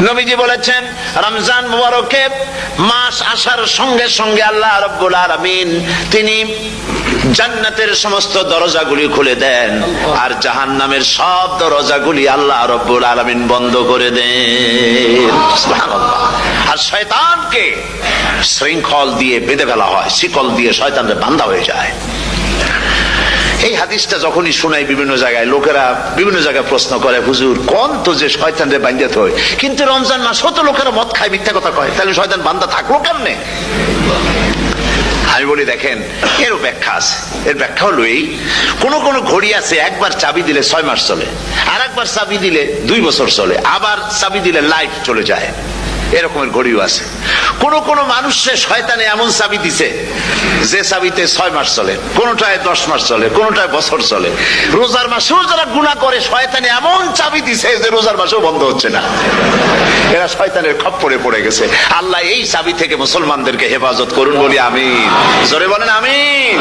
নবীজি বলেছেন রমজান মুবারকে মাস আসার সঙ্গে সঙ্গে আল্লাহ রাব্বুল আলামিন তিনি জান্নাতের সমস্ত দরজাগুলি খুলে দেন আর জাহান্নামের সব দরজাগুলি আল্লাহ রাব্বুল আলামিন বন্ধ করে দেন। সুবহানাল্লাহ। আর শয়তানকে শৃঙ্খল দিয়ে বেঁধে ফেলা হয়, শিকল দিয়ে শয়তানরা বাঁধা হয়ে যায়। এই হাদিসটা যখনই শোনাই বিভিন্ন জায়গায় লোকেরা বিভিন্ন জায়গায় প্রশ্ন করে, হুজুর কোন তো যে শয়তানরে বাঁধতে হয়, কিন্তু রমজান মাস হতো লোকেরা মদ খায়, মিথ্যা কথা কয়, তাহলে শয়তান বান্ধা থাকলো কেমনে? আমি বলি দেখেন, এরও ব্যাখ্যা আছে। এর ব্যাখ্যা হলো এই, কোন কোন ঘড়ি আছে একবার চাবি দিলে 6 মাস চলে, আর একবার চাবি দিলে 2 বছর চলে, আবার চাবি দিলে লাইফ চলে যায়, এরকমের ঘড়িও আছে। কোন কোন মানুষের শয়তানে এমন চাবি দিছে যে চাবিতে 6 মাস চলে, কোনটায় 10 মাস চলে, কোনটায় বছর চলে। রোজার মাসেও যারা গুনাহ করে শয়তানে এমন চাবি দিছে যে রোজার মাসেও বন্ধ হচ্ছে না। এরা শয়তানের খপ্পরে পড়ে গেছে। আল্লাহ এই চাবি থেকে মুসলমানদেরকে হেফাজত করুন বলি আমিন। জোরে বলেন আমিন।